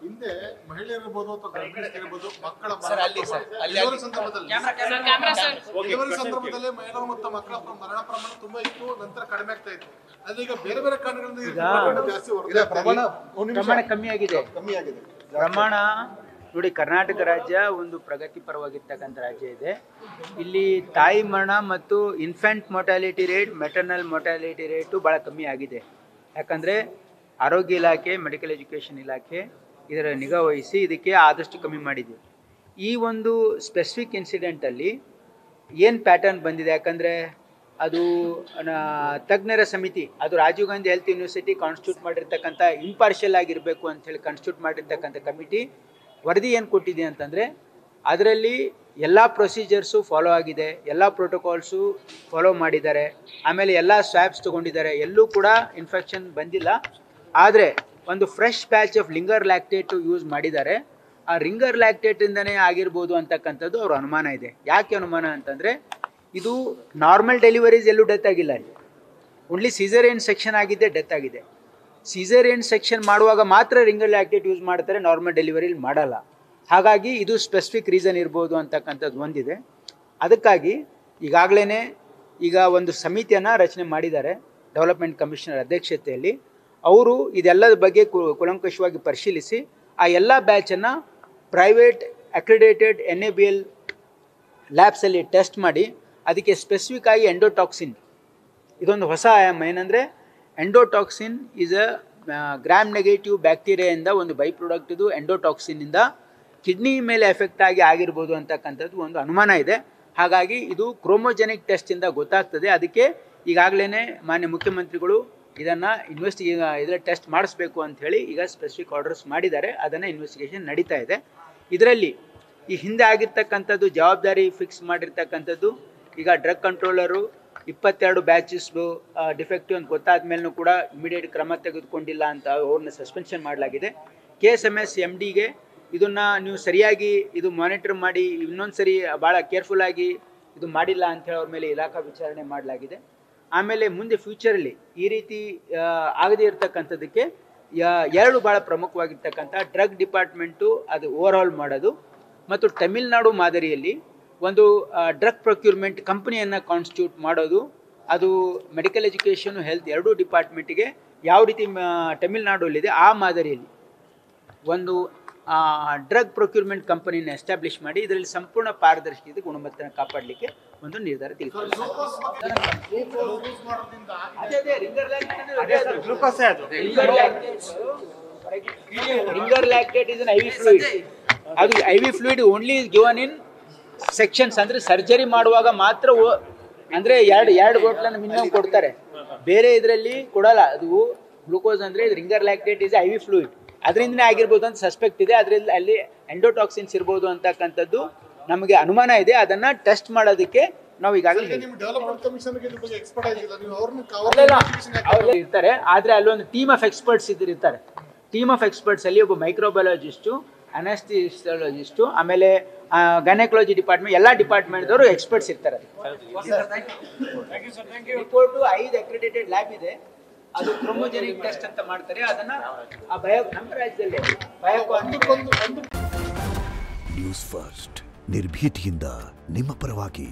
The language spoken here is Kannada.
ಹಿಂದೆ ಮಹಿಳೆಯರಿರ್ಬೋದು ಅಥವಾ ಗರ್ಭಿಣಿಯರಿರ್ಬೋದು ಮಕ್ಕಳ ಸಂದರ್ಭದಲ್ಲಿ ಮಹಿಳೆಯರು ಮತ್ತು ಮಕ್ಕಳ ಮರಣ ಪ್ರಮಾಣ ತುಂಬಾ ಇತ್ತು, ನಂತರ ಕಡಿಮೆ ಆಗ್ತಾ ಇತ್ತು. ಅದೀಗ ಬೇರೆ ಬೇರೆ ಕಾರಣಗಳಿಂದ ಜಾಸ್ತಿ ಪ್ರಮಾಣ ಕಮ್ಮಿ ಆಗಿದೆ. ಪ್ರಮಾಣ ನೋಡಿ, ಕರ್ನಾಟಕ ರಾಜ್ಯ ಒಂದು ಪ್ರಗತಿಪರವಾಗಿರ್ತಕ್ಕಂಥ ರಾಜ್ಯ ಇದೆ. ಇಲ್ಲಿ ತಾಯಿ ಮರಣ ಮತ್ತು infant mortality rate, maternal mortality rate ಭಾಳ ಕಮ್ಮಿ ಆಗಿದೆ. ಯಾಕಂದರೆ ಆರೋಗ್ಯ ಇಲಾಖೆ, ಮೆಡಿಕಲ್ ಎಜುಕೇಷನ್ ಇಲಾಖೆ ಇದರ ನಿಗಾ ವಹಿಸಿ ಇದಕ್ಕೆ ಆದಷ್ಟು ಕಮ್ಮಿ ಮಾಡಿದೆ. ಈ ಒಂದು ಸ್ಪೆಸಿಫಿಕ್ ಇನ್ಸಿಡೆಂಟಲ್ಲಿ ಏನು ಪ್ಯಾಟರ್ನ್ ಬಂದಿದೆ, ಯಾಕಂದರೆ ಅದು ತಜ್ಞರ ಸಮಿತಿ, ಅದು Rajiv Gandhi health university constitute ಮಾಡಿರ್ತಕ್ಕಂಥ ಇಂಪಾರ್ಷಿಯಲ್ ಆಗಿರಬೇಕು ಅಂಥೇಳಿ ಕಾನ್ಸ್ಟಿಟ್ಯೂಟ್ ಮಾಡಿರ್ತಕ್ಕಂಥ ಕಮಿಟಿ ವರದಿ ಏನು ಕೊಟ್ಟಿದೆ ಅಂತಂದರೆ ಅದರಲ್ಲಿ ಎಲ್ಲ ಪ್ರೊಸೀಜರ್ಸು ಫಾಲೋ ಆಗಿದೆ, ಎಲ್ಲ ಪ್ರೋಟೋಕಾಲ್ಸು ಫಾಲೋ ಮಾಡಿದ್ದಾರೆ, ಆಮೇಲೆ ಎಲ್ಲ ಸ್ವ್ಯಾಬ್ಸ್ ತೊಗೊಂಡಿದ್ದಾರೆ, ಎಲ್ಲೂ ಕೂಡ ಇನ್ಫೆಕ್ಷನ್ ಬಂದಿಲ್ಲ. ಆದರೆ ಒಂದು ಫ್ರೆಶ್ ಬ್ಯಾಚ್ ಆಫ್ ಲಿಂಗರ್ ಲ್ಯಾಕ್ಟೇಟು ಯೂಸ್ ಮಾಡಿದ್ದಾರೆ. ಆ ರಿಂಗರ್ ಲ್ಯಾಕ್ಟೇಟಿಂದನೇ ಆಗಿರ್ಬೋದು ಅಂತಕ್ಕಂಥದ್ದು ಅವ್ರ ಅನುಮಾನ ಇದೆ. ಯಾಕೆ ಅನುಮಾನ ಅಂತಂದರೆ ಇದು ನಾರ್ಮಲ್ ಡೆಲಿವರೀಸ್ ಎಲ್ಲೂ ಡೆತ್ ಆಗಿಲ್ಲ, ಅಲ್ಲಿ ಓನ್ಲಿ ಸಿಸೇರಿಯನ್ ಸೆಕ್ಷನ್ ಆಗಿದ್ದೆ ಡೆತ್ ಆಗಿದೆ. ಸಿಸೇರಿಯನ್ ಸೆಕ್ಷನ್ ಮಾಡುವಾಗ ಮಾತ್ರ ರಿಂಗರ್ ಲ್ಯಾಕ್ಟೇಟ್ ಯೂಸ್ ಮಾಡ್ತಾರೆ, ನಾರ್ಮಲ್ ಡೆಲಿವರಿಲಿ ಮಾಡಲ್ಲ. ಹಾಗಾಗಿ ಇದು ಸ್ಪೆಸಿಫಿಕ್ ರೀಸನ್ ಇರ್ಬೋದು ಅಂತಕ್ಕಂಥದ್ದು ಒಂದಿದೆ. ಅದಕ್ಕಾಗಿ ಈಗಾಗಲೇ ಈಗ ಒಂದು ಸಮಿತಿಯನ್ನು ರಚನೆ ಮಾಡಿದ್ದಾರೆ ಡೆವಲಪ್ಮೆಂಟ್ ಕಮಿಷನರ್ ಅಧ್ಯಕ್ಷತೆಯಲ್ಲಿ. ಅವರು ಇದೆಲ್ಲದ ಬಗ್ಗೆ ಕೂಲಂಕಷವಾಗಿ ಪರಿಶೀಲಿಸಿ ಆ ಎಲ್ಲ ಬ್ಯಾಚನ್ನು ಪ್ರೈವೇಟ್ ಅಕ್ರಿಡೇಟೆಡ್ NABL ಲ್ಯಾಬ್ಸಲ್ಲಿ ಟೆಸ್ಟ್ ಮಾಡಿ ಅದಕ್ಕೆ ಸ್ಪೆಸಿಫಿಕ್ ಆಗಿ ಎಂಡೋಟಾಕ್ಸಿನ್, ಇದೊಂದು ಹೊಸ ಆಯಾಮ. ಏನಂದರೆ endotoxin is a gram negative ಬ್ಯಾಕ್ಟೀರಿಯಾಯಿಂದ ಒಂದು ಬೈ ಪ್ರಾಡಕ್ಟ್. ಇದು ಎಂಡೋಟಾಕ್ಸಿನಿಂದ ಕಿಡ್ನಿ ಮೇಲೆ ಎಫೆಕ್ಟ್ ಆಗಿರ್ಬೋದು ಅಂತಕ್ಕಂಥದ್ದು ಒಂದು ಅನುಮಾನ ಇದೆ. ಹಾಗಾಗಿ ಇದು ಕ್ರೋಮೋಜೆನಿಕ್ ಟೆಸ್ಟಿಂದ ಗೊತ್ತಾಗ್ತದೆ. ಅದಕ್ಕೆ ಈಗಾಗಲೇ ಮಾನ್ಯ ಮುಖ್ಯಮಂತ್ರಿಗಳು ಇದನ್ನು ಇದರ ಟೆಸ್ಟ್ ಮಾಡಿಸ್ಬೇಕು ಅಂಥೇಳಿ ಈಗ ಸ್ಪೆಸಿಫಿಕ್ ಆರ್ಡರ್ಸ್ ಮಾಡಿದ್ದಾರೆ. ಅದನ್ನು ಇನ್ವೆಸ್ಟಿಗೇಷನ್ ನಡೀತಾ ಇದೆ. ಇದರಲ್ಲಿ ಈ ಹಿಂದೆ ಆಗಿರ್ತಕ್ಕಂಥದ್ದು ಜವಾಬ್ದಾರಿ ಫಿಕ್ಸ್ ಮಾಡಿರ್ತಕ್ಕಂಥದ್ದು ಈಗ ಡ್ರಗ್ ಕಂಟ್ರೋಲರು 22 ಬ್ಯಾಚಸ್ಗಳು ಡಿಫೆಕ್ಟಿವ್ ಅಂತ ಗೊತ್ತಾದ ಮೇಲೂ ಕೂಡ ಇಮಿಡಿಯೇಟ್ ಕ್ರಮ ತೆಗೆದುಕೊಂಡಿಲ್ಲ ಅಂತ ಅವ್ರನ್ನ ಸಸ್ಪೆನ್ಷನ್ ಮಾಡಲಾಗಿದೆ. KSMS MDಗೆ ಇದನ್ನು ನೀವು ಸರಿಯಾಗಿ ಇದು ಮಾನಿಟರ್ ಮಾಡಿ ಇನ್ನೊಂದು ಸರಿ ಭಾಳ ಕೇರ್ಫುಲ್ಲಾಗಿ ಇದು ಮಾಡಿಲ್ಲ ಅಂಥೇಳಿ ಅವ್ರ ಮೇಲೆ ಇಲಾಖಾ ವಿಚಾರಣೆ ಮಾಡಲಾಗಿದೆ. ಆಮೇಲೆ ಮುಂದೆ ಫ್ಯೂಚರಲ್ಲಿ ಈ ರೀತಿ ಆಗದೇ ಇರತಕ್ಕಂಥದ್ದಕ್ಕೆ ಎರಡು ಭಾಳ ಪ್ರಮುಖವಾಗಿರ್ತಕ್ಕಂಥ ಡ್ರಗ್ ಡಿಪಾರ್ಟ್ಮೆಂಟು ಅದು ಓವರ್ಆಲ್ ಮಾಡೋದು ಮತ್ತು ತಮಿಳುನಾಡು ಮಾದರಿಯಲ್ಲಿ ಒಂದು ಡ್ರಗ್ ಪ್ರೊಕ್ಯೂರ್ಮೆಂಟ್ ಕಂಪ್ನಿಯನ್ನು ಕಾನ್ಸ್ಟಿಟ್ಯೂಟ್ ಮಾಡೋದು. ಅದು ಮೆಡಿಕಲ್ ಎಜುಕೇಷನು ಹೆಲ್ತ್ ಎರಡೂ ಡಿಪಾರ್ಟ್ಮೆಂಟಿಗೆ ಯಾವ ರೀತಿ ತಮಿಳುನಾಡಲ್ಲಿದೆ ಆ ಮಾದರಿಯಲ್ಲಿ ಒಂದು ಡ್ರಗ್ ಪ್ರೊಕ್ಯೂರ್ಮೆಂಟ್ ಕಂಪನಿಯನ್ನು ಎಸ್ಟಾಬ್ಲಿಷ್ ಮಾಡಿ ಇದರಲ್ಲಿ ಸಂಪೂರ್ಣ ಪಾರದರ್ಶಕತೆ ಗುಣಮಟ್ಟನ ಕಾಪಾಡಲಿಕ್ಕೆ ಒಂದು ನಿರ್ಧಾರ ತೆಗೆದುಕೊಂಡಿದೆ. Ringer lactate is an IV fluid. ಅದು IV fluid only is given in sections, ಅಂದರೆ ಸರ್ಜರಿ ಮಾಡುವಾಗ ಮಾತ್ರ, ಅಂದರೆ ಎರಡು ಬಾಟ್ಲನ್ನು ಮಿನಿಮಮ್ ಕೊಡ್ತಾರೆ, ಬೇರೆ ಇದರಲ್ಲಿ ಕೊಡಲ್ಲ. ಅದು ಗ್ಲೂಕೋಸ್ ಅಂದರೆ ringer lactate is IV fluid, ಅದರಿಂದನೇ ಆಗಿರ್ಬೋದು ಅಂತ ಸಸ್ಪೆಕ್ಟ್ ಇದೆ. ಅದರಲ್ಲಿ ಅಲ್ಲಿ ಎಂಡೋಟಾಕ್ಸಿನ್ಸ್ ಇರ್ಬೋದು ಅಂತಕ್ಕಂಥದ್ದು ನಮಗೆ ಅನುಮಾನ ಇದೆ. ಅದನ್ನು ಟೆಸ್ಟ್ ಮಾಡೋದಕ್ಕೆ ನಾವು ಈಗಾಗಲೇ ಅವ್ರು ಇರ್ತಾರೆ. ಆದರೆ ಅಲ್ಲೊಂದು ಟೀಮ್ ಆಫ್ ಎಕ್ಸ್ಪರ್ಟ್ಸ್ ಇರ್ತಾರೆ. ಟೀಮ್ ಆಫ್ ಎಕ್ಸ್ಪರ್ಟ್ಸಲ್ಲಿ ಒಬ್ಬ ಮೈಕ್ರೋಬಯಾಲಜಿಸ್ಟು, ಅನಾಸ್ಟಿಸಿಯಾಲಜಿಸ್ಟು, ಆಮೇಲೆ ಗೈನಕಾಲಜಿ ಡಿಪಾರ್ಟ್ಮೆಂಟ್, ಎಲ್ಲ ಡಿಪಾರ್ಟ್ಮೆಂಟ್ದವರು ಎಕ್ಸ್ಪರ್ಟ್ಸ್ ಇರ್ತಾರೆ. ರಿಪೋರ್ಟು 5 ಅಕ್ರಿಡೇಟೆಡ್ ಲ್ಯಾಬ್ ಇದೆ. ಅದು ಕ್ರೋಮೋಜೆನಿಕ್ ಟೆಸ್ಟ್ ಅಂತ ಮಾಡ್ತಾರೆ. ಅದನ್ನ ಆ ನಮ್ಮ ರಾಜ್ಯದಲ್ಲಿ ನ್ಯೂಸ್ ಫಸ್ಟ್ ನಿರ್ಭೀತಿಯಿಂದ ನಿಮ್ಮ ಪರವಾಗಿ.